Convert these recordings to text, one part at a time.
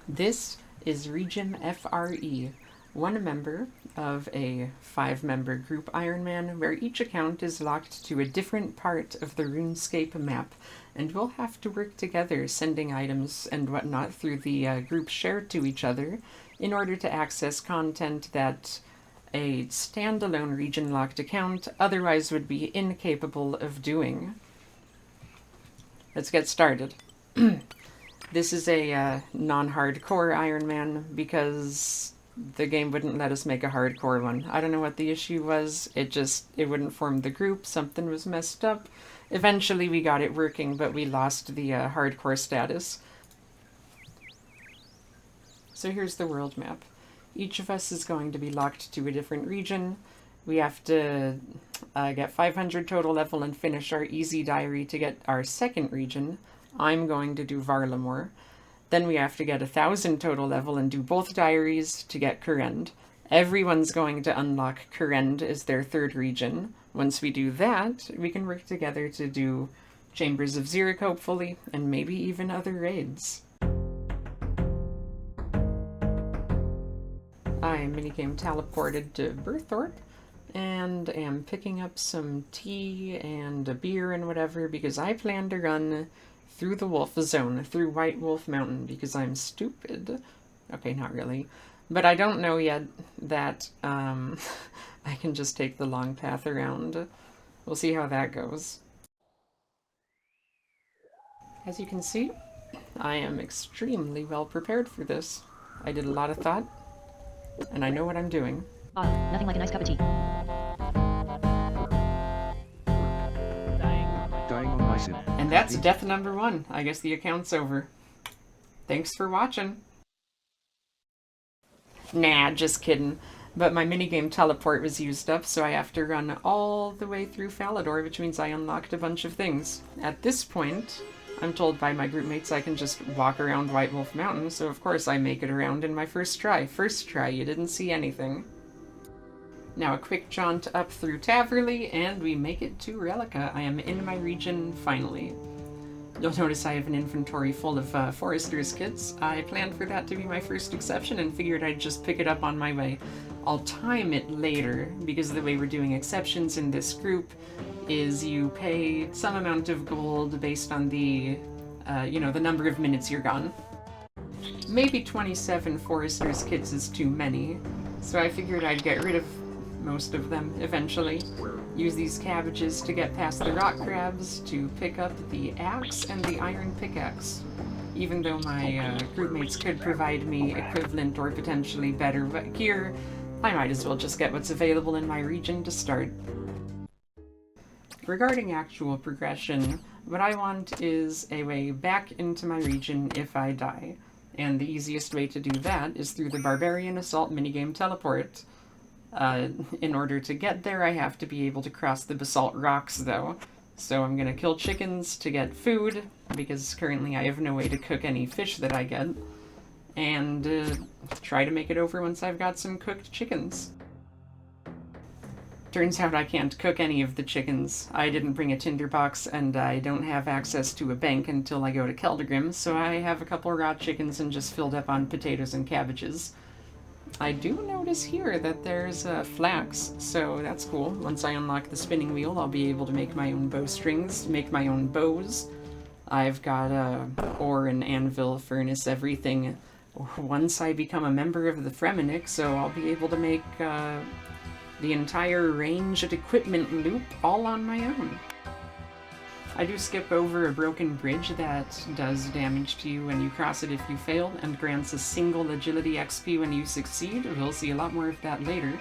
This is ReGIM FRE, one member of a 5-member group Ironman where each account is locked to a different part of the RuneScape map, and we'll have to work together sending items and whatnot through the group shared to each other in order to access content that a standalone region-locked account otherwise would be incapable of doing. Let's get started. This is a non-hardcore Ironman because the game wouldn't let us make a hardcore one. I don't know what the issue was. It wouldn't form the group. Something was messed up. Eventually we got it working, but we lost the hardcore status. So here's the world map. Each of us is going to be locked to a different region. We have to get 500 total level and finish our easy diary to get our second region. I'm going to do Varlamore. Then we have to get 1,000 total level and do both diaries to get Kurend. Everyone's going to unlock Kurend as their third region. Once we do that, we can work together to do Chambers of Xeric, hopefully, and maybe even other raids. I minigame teleported to Berthorpe and am picking up some tea and a beer and whatever because I plan to run through the Wolf Zone, through White Wolf Mountain, because I'm stupid. Okay, not really. But I don't know yet that I can just take the long path around. We'll see how that goes. As you can see, I am extremely well prepared for this. I did a lot of thought, and I know what I'm doing. Nothing like a nice cup of tea. And that's death number 1. I guess the account's over. Thanks for watching. Nah, just kidding. But my minigame teleport was used up, so I have to run all the way through Falador, which means I unlocked a bunch of things. At this point, I'm told by my group mates I can just walk around White Wolf Mountain, so of course I make it around in my first try. First try, you didn't see anything. Now a quick jaunt up through Taverley, and we make it to Relica. I am in my region, finally. You'll notice I have an inventory full of Forester's kits. I planned for that to be my first exception and figured I'd just pick it up on my way. I'll time it later, because the way we're doing exceptions in this group is you pay some amount of gold based on the, the number of minutes you're gone. Maybe 27 Forester's kits is too many, so I figured I'd get rid of most of them eventually. Use these cabbages to get past the rock crabs to pick up the axe and the iron pickaxe. Even though my groupmates could provide me equivalent or potentially better gear, I might as well just get what's available in my region to start. Regarding actual progression, what I want is a way back into my region if I die. And the easiest way to do that is through the Barbarian Assault minigame teleport. In order to get there, I have to be able to cross the basalt rocks, though. So I'm gonna kill chickens to get food, because currently I have no way to cook any fish that I get. And try to make it over once I've got some cooked chickens. Turns out I can't cook any of the chickens. I didn't bring a tinderbox, and I don't have access to a bank until I go to Keldegrim, so I have a couple raw chickens and just filled up on potatoes and cabbages. I do notice here that there's flax, so that's cool. Once I unlock the spinning wheel, I'll be able to make my own bowstrings, make my own bows. I've got ore and anvil, furnace, everything. Once I become a member of the Fremennik, so I'll be able to make the entire ranged equipment loop all on my own. I do skip over a broken bridge that does damage to you when you cross it if you fail, and grants a single agility XP when you succeed. We'll see a lot more of that later.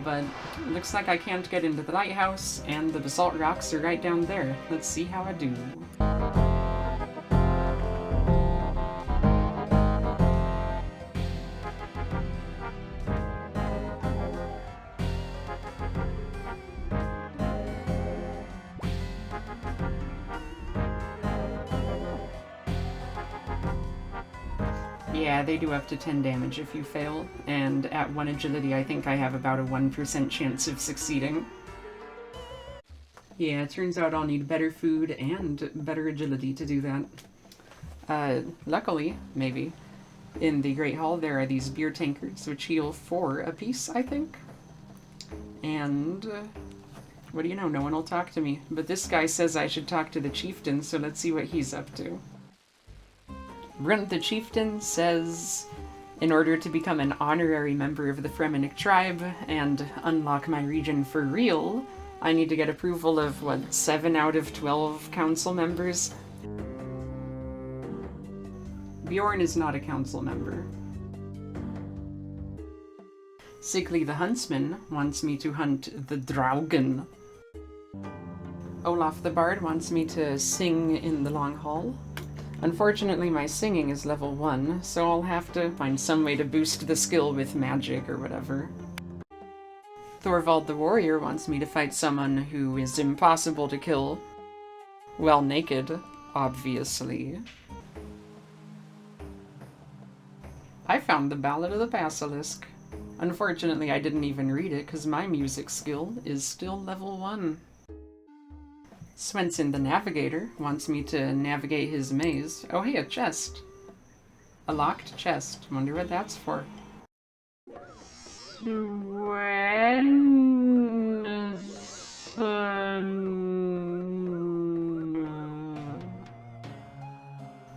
But it looks like I can't get into the lighthouse, and the basalt rocks are right down there. Let's see how I do. Yeah, they do up to 10 damage if you fail, and at 1 agility I think I have about a 1% chance of succeeding. Yeah, it turns out I'll need better food and better agility to do that. Luckily, maybe, In the Great Hall, there are these beer tankards which heal 4 apiece, I think. And what do you know? No one will talk to me. But this guy says I should talk to the chieftain, so let's see what he's up to. Brunt the chieftain says, in order to become an honorary member of the Fremennik tribe and unlock my region for real, I need to get approval of, 7 out of 12 council members? Bjorn is not a council member. Sigli the huntsman wants me to hunt the Draugen. Olaf the bard wants me to sing in the long hall. Unfortunately, my singing is level 1, so I'll have to find some way to boost the skill with magic or whatever. Thorvald the warrior wants me to fight someone who is impossible to kill while naked, obviously. I found the Ballad of the Basilisk. Unfortunately, I didn't even read it because my music skill is still level 1. Swenson the Navigator wants me to navigate his maze. Oh hey, a chest. A locked chest. Wonder what that's for.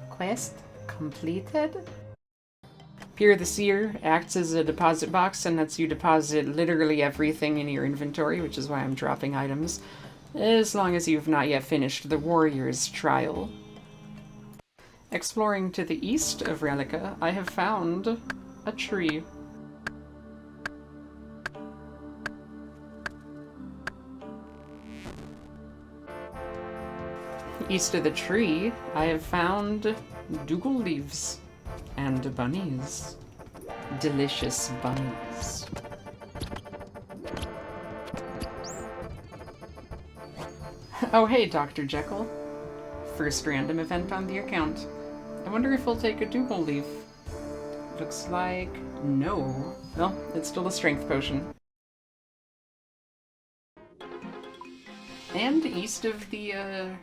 Quest completed? Pier the Seer acts as a deposit box and lets you deposit literally everything in your inventory, which is why I'm dropping items, as long as you've not yet finished the Warrior's Trial. Exploring to the east of Relica, I have found a tree. East of the tree, I have found Dougal leaves and bunnies. Delicious bunnies. Oh hey, Dr. Jekyll. First random event on the account. I wonder if he'll take a Dougal leaf. Looks like no. Well, it's still a strength potion. And east of the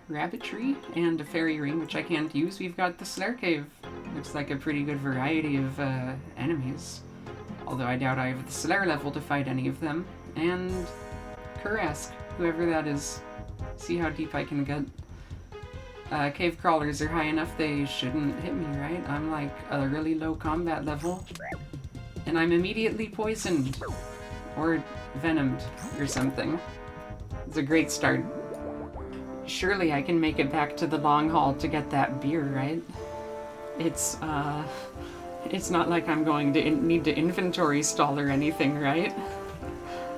rabbit tree and a fairy ring, which I can't use, we've got the Slayer Cave. Looks like a pretty good variety of enemies. Although I doubt I have the Slayer level to fight any of them. And Kurask, whoever that is. See how deep I can get. Cave crawlers are high enough, they shouldn't hit me, right? I'm like a really low combat level. And I'm immediately poisoned. Or venomed, or something. It's a great start. Surely I can make it back to the long haul to get that beer, right? It's not like I'm going to need to inventory stall or anything, right?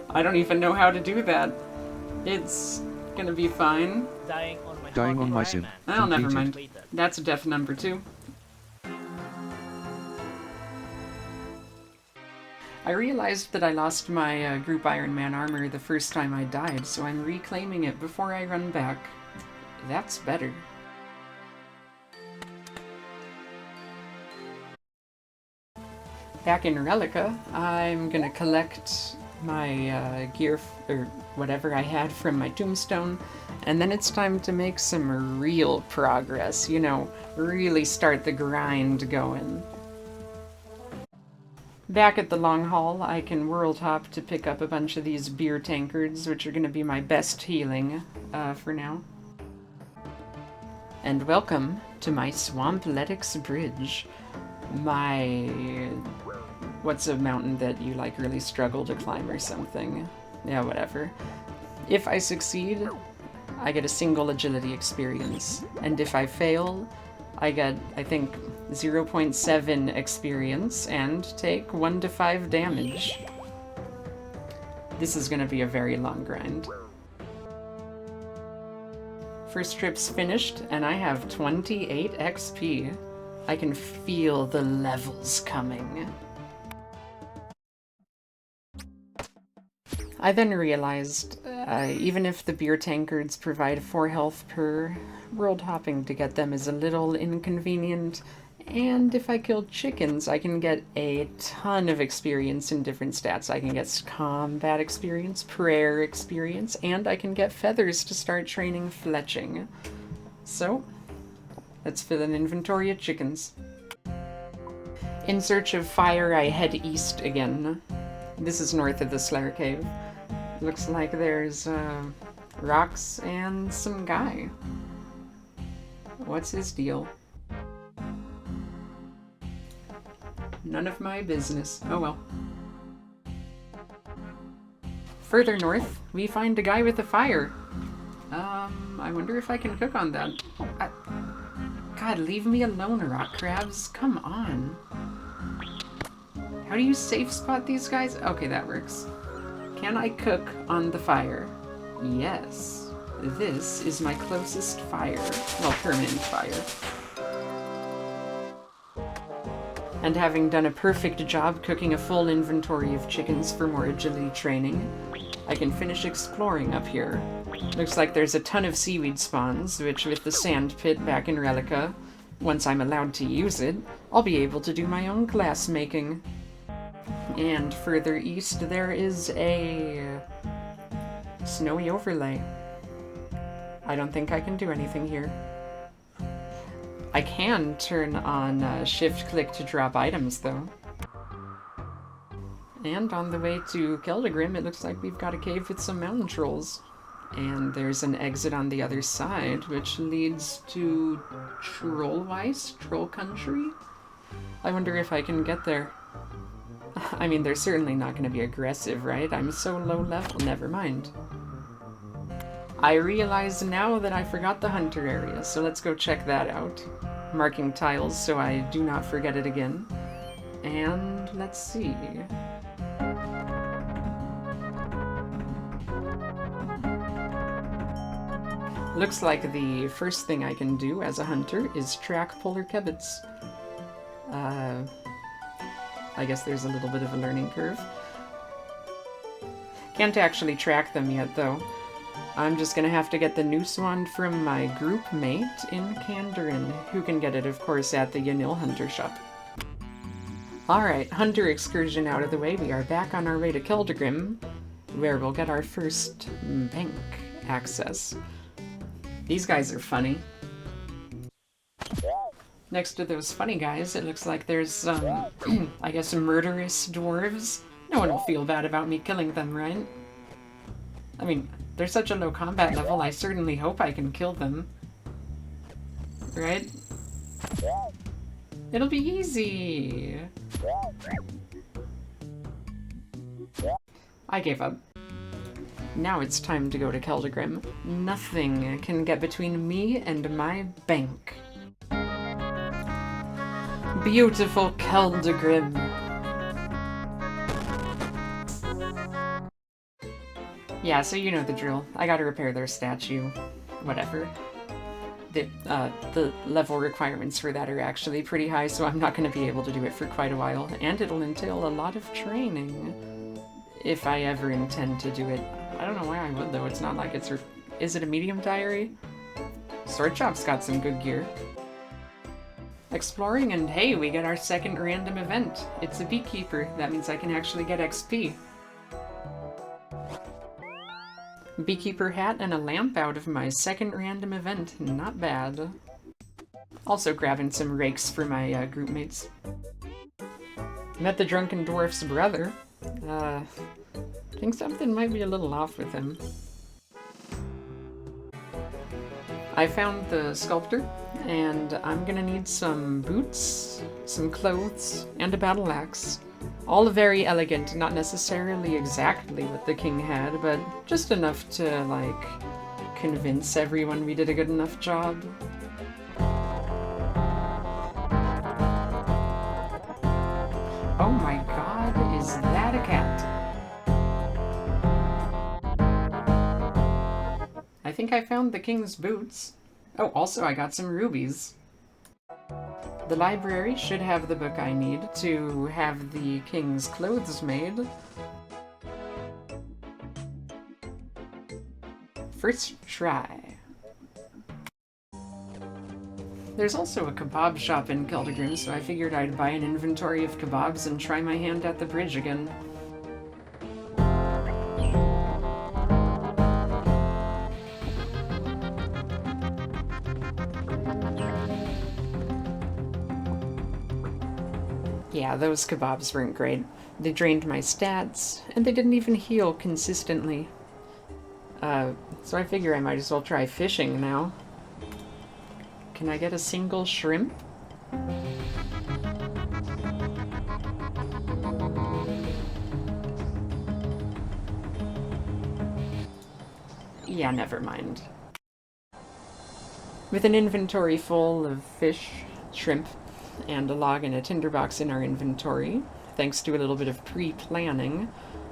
I don't even know how to do that. It's gonna be fine. Dying on my sim. Oh, never mind. That's a def number 2. I realized that I lost my group Ironman armor the first time I died, so I'm reclaiming it before I run back. That's better. Back in Relica, I'm gonna collect my gear, or whatever I had from my tombstone, and then it's time to make some real progress, you know, really start the grind going. Back at the long haul, I can world hop to pick up a bunch of these beer tankards, which are going to be my best healing for now. And welcome to my Swampletics Bridge. My... what's a mountain that you like really struggle to climb or something? Yeah, whatever. If I succeed, I get a single agility experience. And if I fail, I get, I think, 0.7 experience and take 1 to 5 damage. This is gonna be a very long grind. First trip's finished, and I have 28 XP. I can feel the levels coming. I then realized, even if the beer tankards provide 4 health per, world hopping to get them is a little inconvenient, and if I kill chickens, I can get a ton of experience in different stats. I can get combat experience, prayer experience, and I can get feathers to start training fletching. So, let's fill an inventory of chickens. In search of fire, I head east again. This is north of the Slayer Cave. Looks like there's rocks and some guy. What's his deal? None of my business. Oh well. Further north, we find a guy with a fire. I wonder if I can cook on that. God, leave me alone, rock crabs. Come on. How do you safe spot these guys? Okay, that works. Can I cook on the fire? Yes. This is my closest fire. Well, permanent fire. And having done a perfect job cooking a full inventory of chickens for more agility training, I can finish exploring up here. Looks like there's a ton of seaweed spawns, which with the sand pit back in Relica, once I'm allowed to use it, I'll be able to do my own glass making. And further east there is a snowy overlay. I don't think I can do anything here. I can turn on shift-click to drop items, though. And on the way to Keldagrim, it looks like we've got a cave with some mountain trolls. And there's an exit on the other side, which leads to Trollweiss, Troll Country? I wonder if I can get there. I mean, they're certainly not going to be aggressive, right? I'm so low level, never mind. I realize now that I forgot the hunter area, so let's go check that out. Marking tiles so I do not forget it again. And let's see. Looks like the first thing I can do as a hunter is track polar kebbits. I guess there's a little bit of a learning curve. Can't actually track them yet, though. I'm just gonna have to get the noose wand from my group mate in Kandarin, who can get it, of course, at the Yanil Hunter Shop. Alright, hunter excursion out of the way, we are back on our way to Keldagrim, where we'll get our first bank access. These guys are funny. Next to those funny guys, it looks like there's some, I guess, murderous dwarves. No one will feel bad about me killing them, right? I mean, they're such a low combat level, I certainly hope I can kill them. Right? It'll be easy! I gave up. Now it's time to go to Keldagrim. Nothing can get between me and my bank. Beautiful Keldagrim. Yeah, so you know the drill. I gotta repair their statue. Whatever. The level requirements for that are actually pretty high, so I'm not going to be able to do it for quite a while. And it'll entail a lot of training. If I ever intend to do it. I don't know why I would, though. It's not like it's... Is it a medium diary? Sword Shop's got some good gear. Exploring, and hey, we get our second random event. It's a beekeeper. That means I can actually get XP. Beekeeper hat and a lamp out of my second random event. Not bad. Also grabbing some rakes for my group mates. Met the drunken dwarf's brother. I think something might be a little off with him. I found the sculptor, and I'm gonna need some boots, some clothes, and a battle axe. All very elegant, not necessarily exactly what the king had, but just enough to, like, convince everyone we did a good enough job. Oh my god, is that a cat? I think I found the king's boots. Oh, also I got some rubies. The library should have the book I need to have the king's clothes made. First try. There's also a kebab shop in Keldagrim, so I figured I'd buy an inventory of kebabs and try my hand at the bridge again. Yeah, those kebabs weren't great. They drained my stats, and they didn't even heal consistently. So I figure I might as well try fishing now. Can I get a single shrimp? Yeah, never mind. With an inventory full of fish, shrimp, and a log and a tinderbox in our inventory, thanks to a little bit of pre-planning,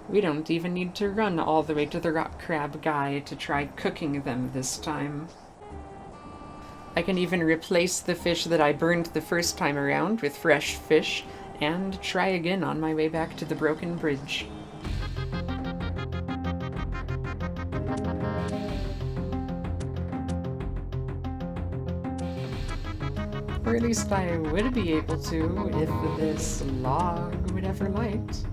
we don't even need to run all the way to the rock crab guy to try cooking them this time. I can even replace the fish that I burned the first time around with fresh fish and try again on my way back to the broken bridge. Or at least I would be able to if this log would ever light.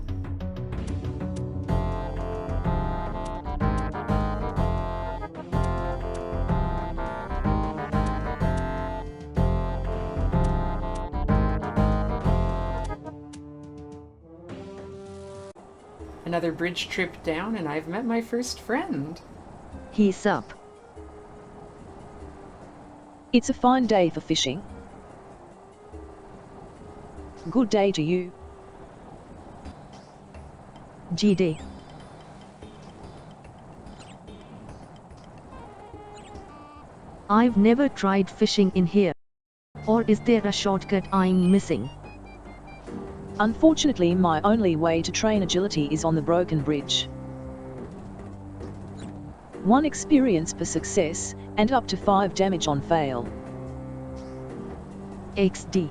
Another bridge trip down and I've met my first friend. He's up. It's a fine day for fishing. Good day to you. GD. I've never tried fishing in here. Or is there a shortcut I'm missing? Unfortunately, my only way to train agility is on the broken bridge. 1 experience per success, and up to 5 damage on fail. XD.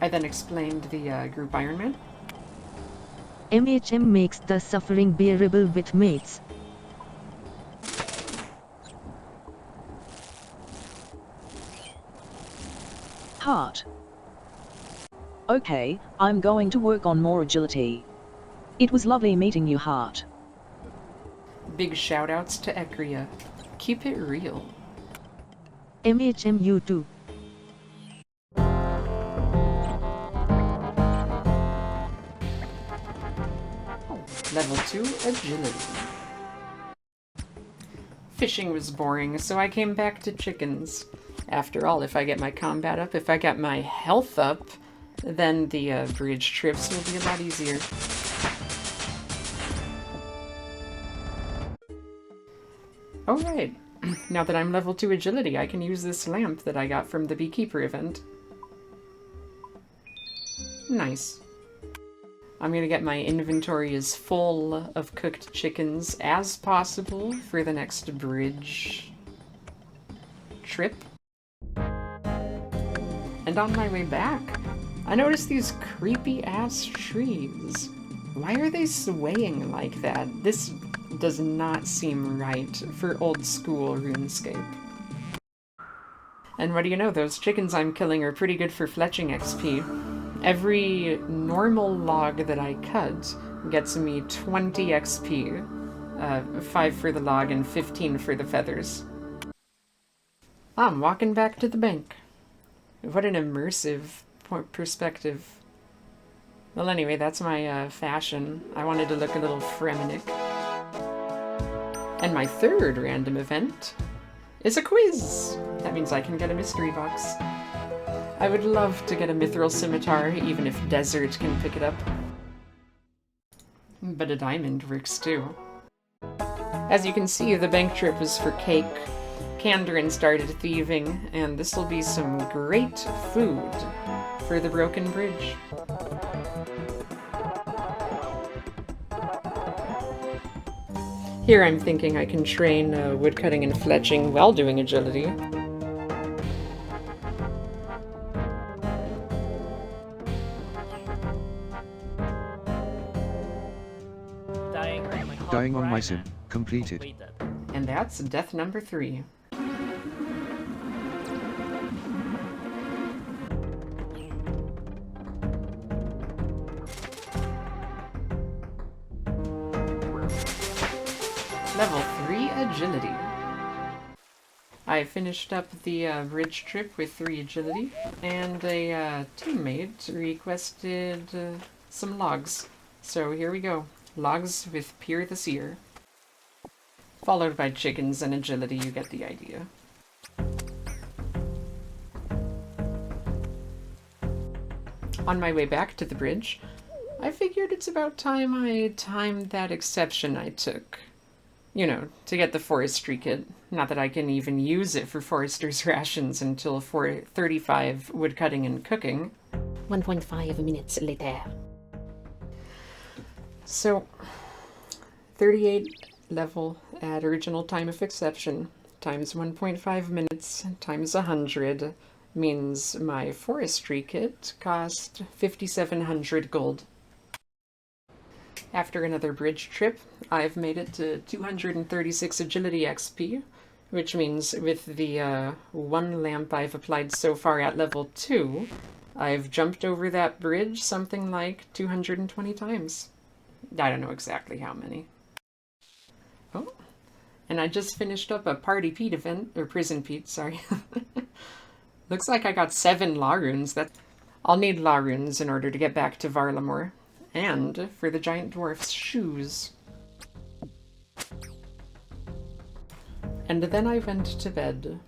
I then explained the group Ironman. MHM makes the suffering bearable with mates. Heart. Okay, I'm going to work on more agility. It was lovely meeting you, Heart. Big shoutouts to Ekria. Keep it real. MHM you too. Level 2 Agility. Fishing was boring, so I came back to chickens. After all, if I get my combat up, if I get my health up, then the bridge trips will be a lot easier. Alright, now that I'm level 2 Agility, I can use this lamp that I got from the Beekeeper event. Nice. I'm gonna get my inventory as full of cooked chickens as possible for the next bridge trip. And on my way back, I noticed these creepy ass trees. Why are they swaying like that? This does not seem right for old school RuneScape. And what do you know, those chickens I'm killing are pretty good for fletching XP. Every normal log that I cut gets me 20 XP. 5 for the log and 15 for the feathers. I'm walking back to the bank. What an immersive perspective. Well, anyway, that's my fashion. I wanted to look a little Fremennik. And my third random event is a quiz. That means I can get a mystery box. I would love to get a mithril scimitar, even if Desert can pick it up. But a diamond works too. As you can see, the bank trip was for cake. Kandarin started thieving, and this will be some great food for the broken bridge. Here I'm thinking I can train woodcutting and fletching while doing agility. Dying on my sim. Completed. And that's death number 3. Level 3 Agility. I finished up the bridge trip with 3 agility, and a teammate requested some logs. So here we go. Logs with Pier the Seer. Followed by chickens and agility, you get the idea. On my way back to the bridge, I figured it's about time I timed that exception I took. You know, to get the forestry kit. Not that I can even use it for forester's rations until 4:35 woodcutting and cooking. 1.5 minutes later. So, 38 level at original time of exception times 1.5 minutes times 100 means my forestry kit cost 5,700 gold. After another bridge trip, I've made it to 236 agility XP, which means with the one lamp I've applied so far at level 2, I've jumped over that bridge something like 220 times. I don't know exactly how many. Oh, and I just finished up a Party Pete event, or Prison Pete, sorry. Looks like I got 7 law runes. I'll need law runes in order to get back to Varlamore. And for the giant dwarf's shoes. And then I went to bed.